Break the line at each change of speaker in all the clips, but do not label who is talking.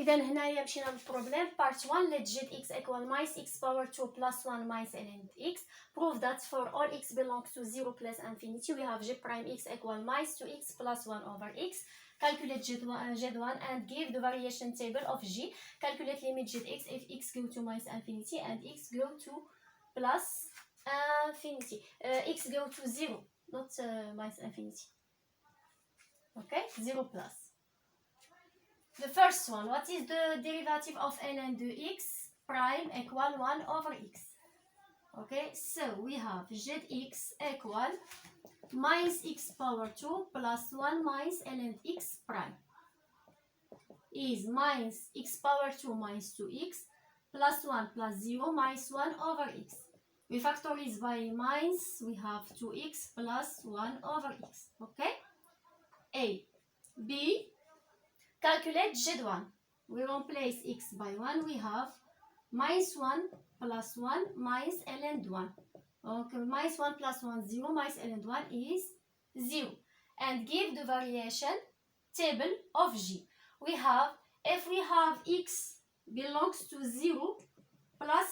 إذا هنايا مشينا للبروبليم part 1. Let z x equal minus x power 2 plus 1 minus ln x. Prove that for all x belongs to 0 plus infinity we have g prime x equal minus 2x plus 1 over x. Calculate z1 and give the variation table of g. Calculate limit zx if x go to minus infinity and x go to plus infinity. X go to 0, not minus infinity. Okay, 0 plus. The first one, what is the derivative of ln de x prime equal 1 over x? Okay, so we have zx equal minus x power 2 plus 1 minus ln x prime is minus x power 2 minus 2x plus 1 plus 0 minus 1 over x. We factorize by minus, we have 2x plus 1 over x. Okay, A. B. Calculate z1. We replace x by 1. We have minus 1 plus 1 minus ln 1. Okay, minus 1 plus 1, 0, minus ln 1 is 0. And give the variation table of g. We have, if we have x belongs to 0 plus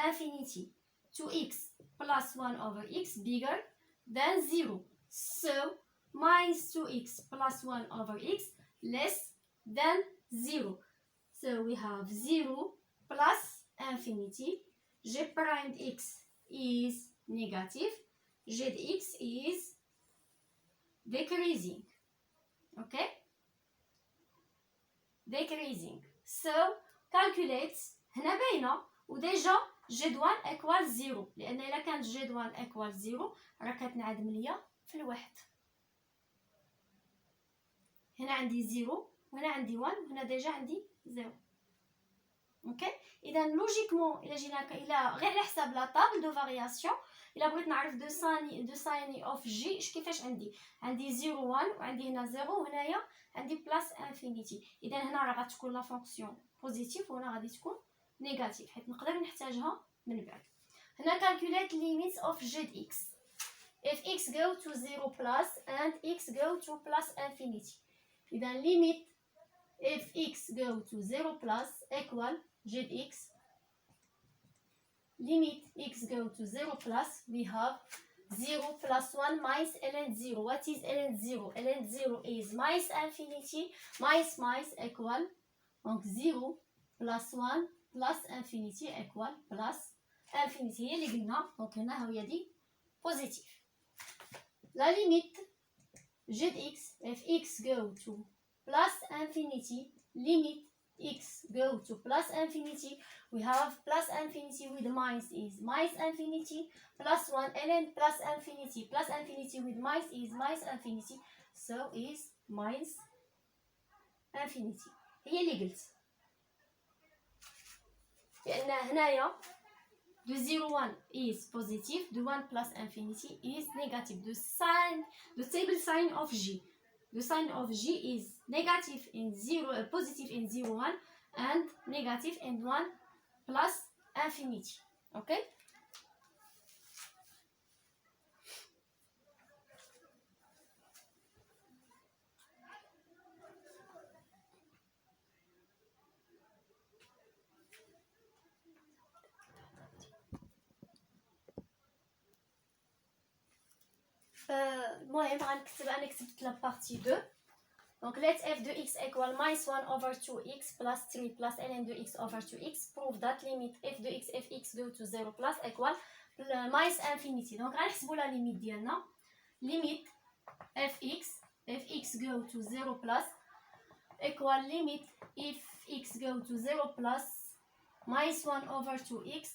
infinity, 2x plus 1 over x bigger than 0. So, minus 2x plus 1 over x less than 0. So we have 0 plus infinity. G prime x is negative. Zx is decreasing. Okay? Decreasing. So calculate. هنا باينة وديجا z1 equal 0 لأن إلا كانت z1 equal 0 راه كتنعدم ليا في الواحد. هنا عندي 0 وهنا عندي 1 وهنا ديجا عندي 0. اوكي اذا لوجيكمون الا جينا غير على حساب لا طابل دو فارياسيون الا بغيت نعرف دو سايني اوف جي كيفاش عندي 0 1 وعندي هنا 0 وهنايا عندي بلاس انفينيتي. اذا هنا راه غتكون لا فونكسيون بوزيتيف وهنا غادي تكون نيجاتيف حيت نقدر نحتاجها من بعد. هنا calculate limits of zx if x go to 0 plus and x go to plus infinity. إذا limit if x go to 0 plus equal zx. Limit x go to 0 plus we have 0 plus 1 minus ln 0. What is ln 0? ln 0 is minus infinity minus equal donc 0 plus 1 plus infinity equal plus infinity هي اللي قلنا دونك هنا هي دي positive. La limite zx if x go to plus infinity, limit x go to plus infinity, we have plus infinity with minus is minus infinity, plus 1 ln plus infinity with minus is minus infinity, so is minus infinity. هي اللي قلت لأن هنايا the 0 1 is positive, the 1 plus infinity is negative. The table sign of G. The sign of G is negative in 0, positive in 0 1 and negative in 1 plus infinity. Okay? المهم غنكتب انا كتبت لا بارتي 2. Donc let f de x equal minus 1 over 2x plus 3 plus ln de x over 2x. Prove that limit f de x if x go to 0 plus equal minus infinity. Donc غنحسبوا لا ليميت ديالنا. Limit fx if x go to 0 plus equal limit if x go to 0 plus minus 1 over 2x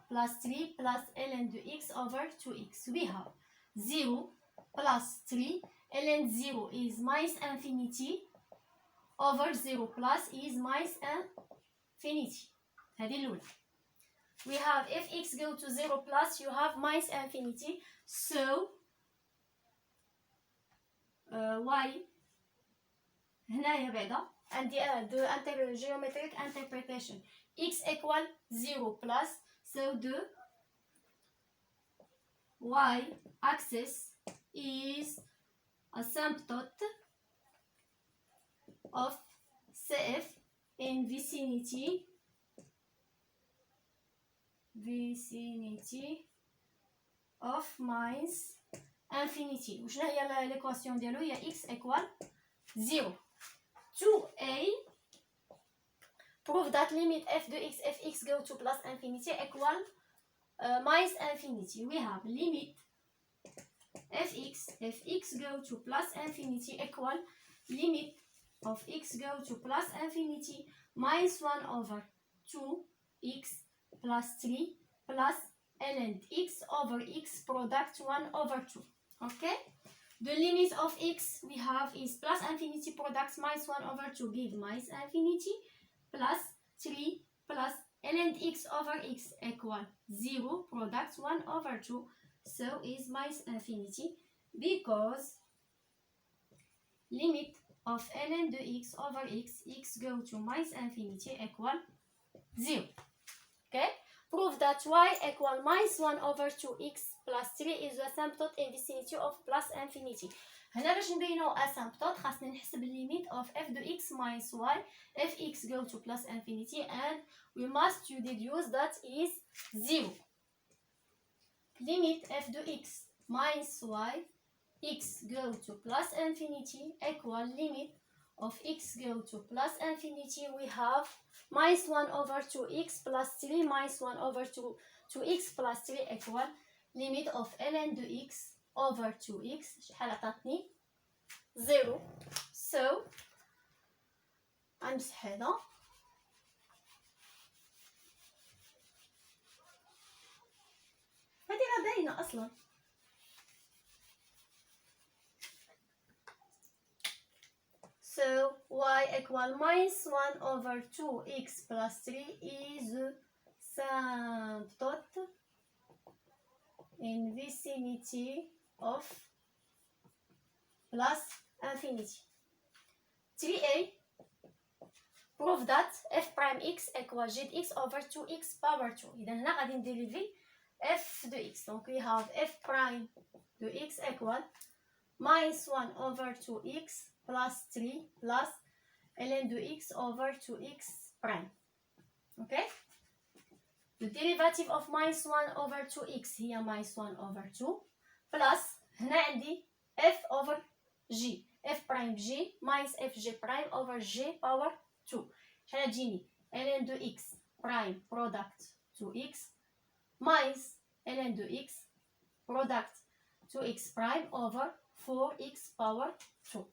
plus 3 plus ln de x over 2x. We have 0 plus 3 ln 0 is minus infinity over 0 plus is minus infinity. هذه الأولى. We have if x go to 0 plus you have minus infinity, so y هنايا بعدا عندي the geometric interpretation x equal 0 plus, so the y axis is asymptote of CF in vicinity of minus infinity. وشنو هي l'équation ديالو؟ هي x equal 0. 2a prove that limit f de x fx go to plus infinity equal minus infinity. We have limit fx go to plus infinity equal limit of x go to plus infinity minus 1 over 2x plus 3 plus ln x over x product 1 over 2. Okay, the limit of x we have is plus infinity product minus 1 over 2 give minus infinity plus 3 plus ln x over x equal 0 product 1 over 2, so is minus infinity because limit of ln de x over x go to minus infinity equal 0. Okay, prove that y equal minus 1 over 2x plus 3 is the asymptote in vicinity of plus infinity. هنا باش نبينو asymptote خاصنا نحسب limit of f de x minus y if x go to plus infinity, and we must to deduce that is 0. Limit f de x minus y x go to plus infinity equal limit of x go to plus infinity. We have minus 1 over 2x plus 3 minus 1 over 2x plus 3 equal limit of ln de x over 2x شحال عطاتني 0. so غنمسح هذا هادي راه باينه اصلا. So y equal minus 1 over 2x plus 3 is asymptote in vicinity of plus infinity. 3a prove that f prime x equal zx over 2x power 2. إذا هنا غادي نديريفي f de x. Donc we have f prime de x equal minus 1 over 2x plus 3 plus ln de x over 2x prime. Okay, the derivative of minus 1 over 2x هي minus 1 over 2 plus هنا عندي f over g f prime g minus f g prime over g power 2. شحال تجيني ln de x prime product 2x minus ln de x product 2x prime over 4x power 2.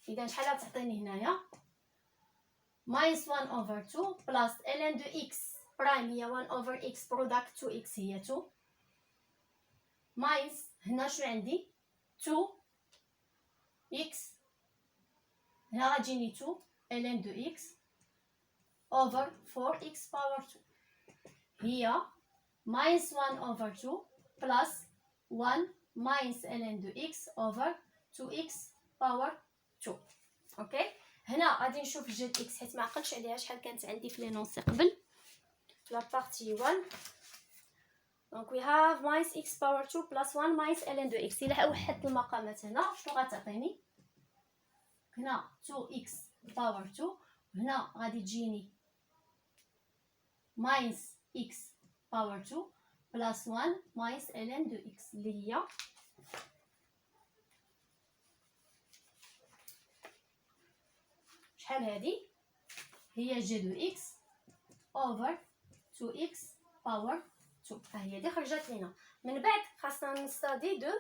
إذا شحال تعطيني هنايا minus 1 over 2 plus ln de x prime هي 1 over x product 2x هي 2 minus هنا شنو عندي 2x هنا غتجيني 2 ln de x over 4x power 2 هي minus 1 over 2 plus 1 minus ln de x over 2x power 2. اوكي، هنا غادي نشوف جد اكس حيت ما عقلتش عليها شحال كانت عندي في لينونسي قبل لا بارتي 1. دونك وي هاف minus x power 2 plus 1 minus ln de x. الا وحدت المقامات هنا شنو غتعطيني؟ هنا 2x power 2 وهنا غادي تجيني minus x power 2 plus 1 minus ln de x اللي هي شحال هادي؟ هي جي دو اكس اوفر 2 اكس باور 2. ها هي دي خرجت لينا. من بعد خاصنا نستادي دو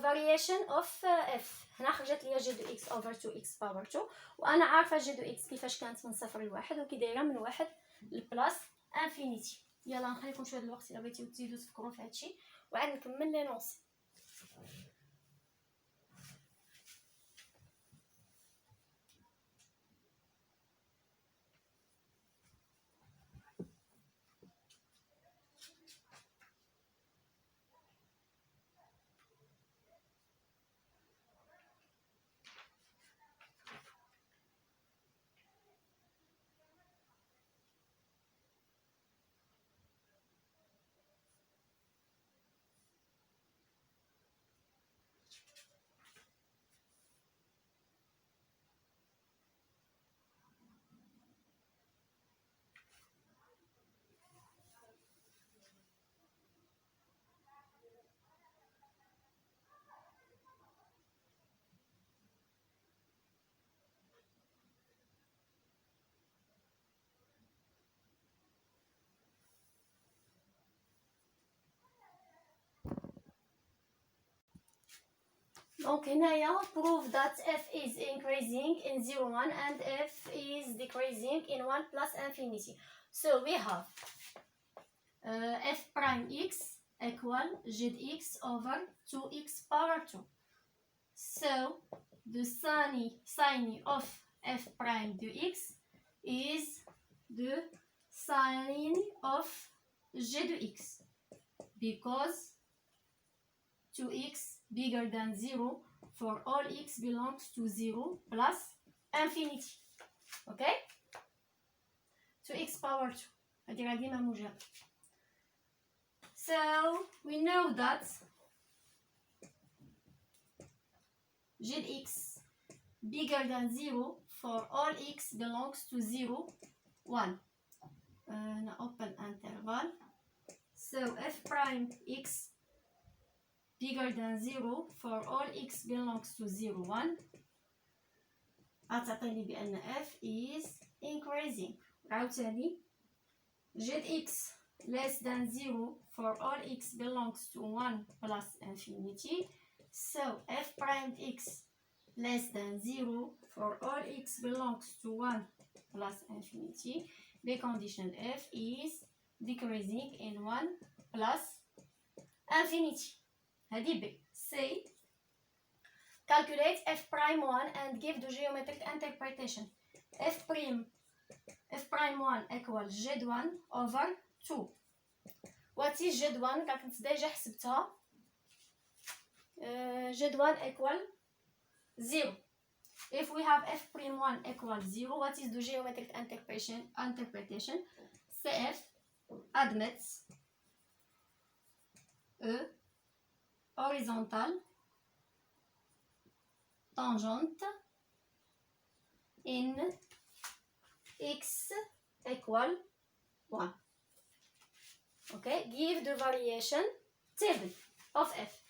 variation of f. هنا خرجت ليا جي دو اكس اوفر 2 اكس باور 2 وانا عارفه جي دو اكس كيفاش كانت من 0 ل 1 وكي دايره من 1 لبلاس انفينيتي. يلا نخليكم شويه الوقت الا بغيتو تزيدو تفكروا في هادشي وعاد نكمل لي نونسي. دونك هنايا prove that f is increasing in 0 1 and f is decreasing in 1 plus infinity. So we have f prime x equal zx over 2x power 2. So the sine of f prime de x is the sine of g de x, because 2x bigger than 0 for all x belongs to 0 plus infinity. Okay? 2x power 2. هذه غادي ما موجب. So we know that zx bigger than 0 for all x belongs to 0 1. Open interval. So f prime x bigger than 0 for all x belongs to 0 1 غتعطيني بأن f is increasing. عاوتاني zx less than 0 for all x belongs to 1 plus infinity. So f prime x less than 0 for all x belongs to 1 plus infinity. The condition f is decreasing in 1 plus infinity. هذه B. C. Calculate f prime 1 and give the geometric interpretation. f prime 1 equals z1 over 2. What is z1? كنت ديجا حسبتها. z1 equal 0. If we have f prime 1 equals 0, what is the geometric interpretation? CF admits E horizontal tangente in x equal 1. Okay, give the variation table of f.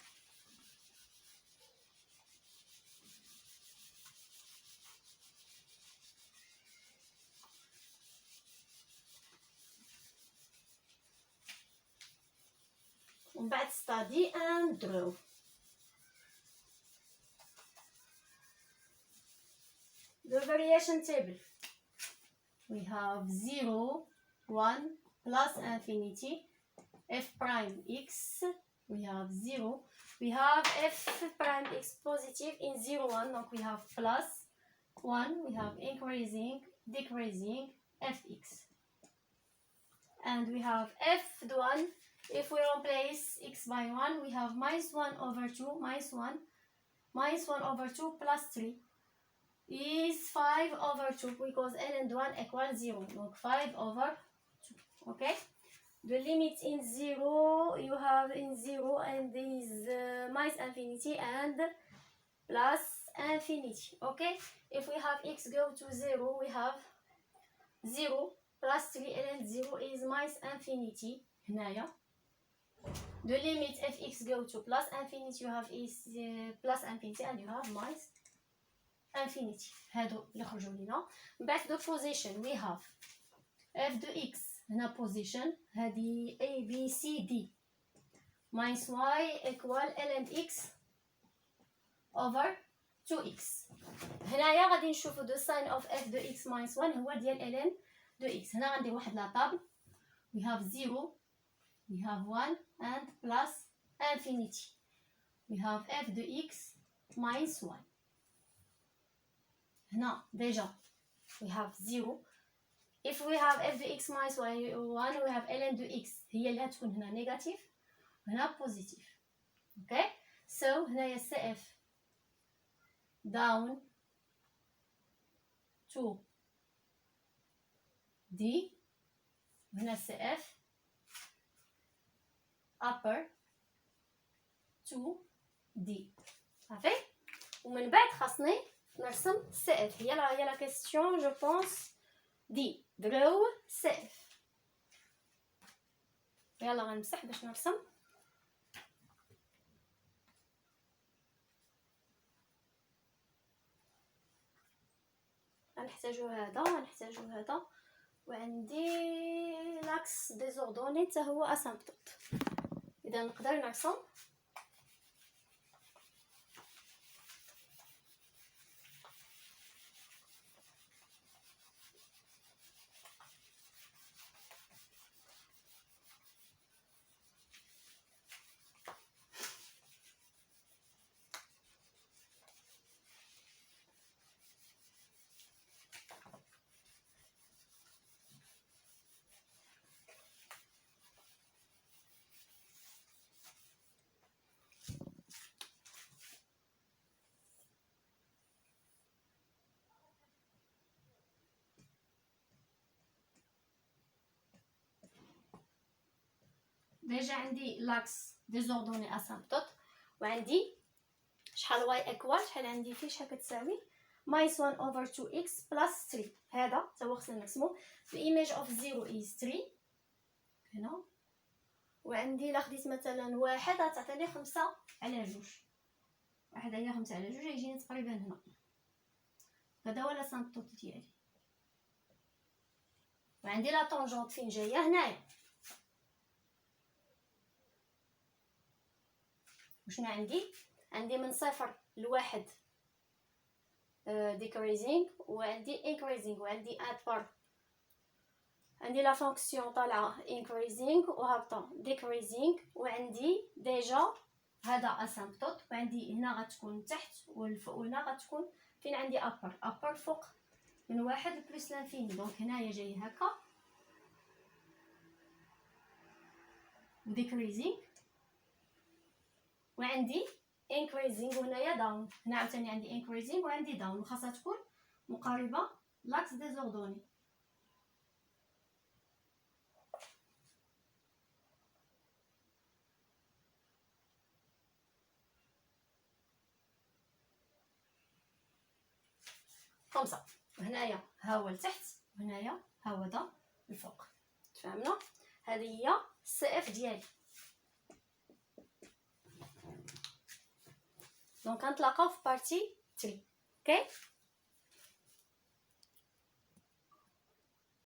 ومن بعد study and draw. The variation table. We have 0, 1, plus infinity. F prime x, we have 0. We have f prime x positive in 0, 1. Donc we have plus 1. We have increasing, decreasing, fx. And we have f1. If we replace x by 1, we have minus 1 over 2, minus 1. Minus 1 over 2 plus 3 is 5 over 2, because n and 1 equal 0. Donc 5 over 2. Okay? The limit in 0, you have in 0 and is minus infinity and plus infinity. Okay? If we have x go to 0, we have 0 plus 3 and 0 is minus infinity. هنايا. The limit if x go to plus infinity, you have is plus infinity and you have minus infinity. هادو اللي خرجوا لينا. Back the position we have f de x هنا position هذه a b c d minus y equal ln x over 2x. هنايا غادي نشوفوا the sign of f de x minus 1 هو ديال ln de x. هنا غندير واحد لا طابل. We have 0, we have 1 and plus infinity. We have f de x minus 1. هنا déjà we have 0. If we have f de x minus 1, we have ln de x هي اللي هتكون هنا negative وهنا positive. Okay? So هنايا cf down to d وهنا cf upper to d. صافي. ومن بعد خاصني نرسم CF. هي لا كيستيون جو بونس دي درو CF. يلا غنمسح باش نرسم. غنحتاجو هذا غنحتاجو هذا وعندي لاكس ديزوردوني حتى هو اسامبتوت. اذا نقدر نرسم ديجا عندي لاكس ديزوردوني اسامبتوت، وعندي شحال واي ايكوال، شحال عندي فيه، شحال كتساوي ماينس 1 اوفر 2 اكس بلس 3. هذا تا هو خصنا نرسمو. الايميج اوف 0 از 3 هنا، وعندي الا خديت مثلا واحد غتعطيني 5 على 2، واحد هي 5 على 2 يجيني تقريبا هنا. هذا هو لاسامبتوت ديالي. وعندي لا طونجونت فين جايه هنايا. وشنو عندي من 0 ل1 decreasing، وعندي increasing، وعندي add bar. عندي لا فونكسيون طالعه increasing وهابطه decreasing، وعندي ديجا هذا اسامبتوت، وعندي هنا غتكون تحت والفوق، وهنا غتكون فين عندي upper فوق من 1 بلس لانفيني. دونك هنايا جاي هكا decreasing، وعندي increasing، وهنايا داون. هنا عاوتاني عندي increasing وعندي داون، وخاصها تكون مقاربه لاكس ديزوردوني. خمسة، وهنايا ها هو لتحت، وهنايا ها هو دا الفوق. تفهمنا؟ هذه هي السي اف ديالي. دونك غنتلاقاو في بارتي 3. اوكي.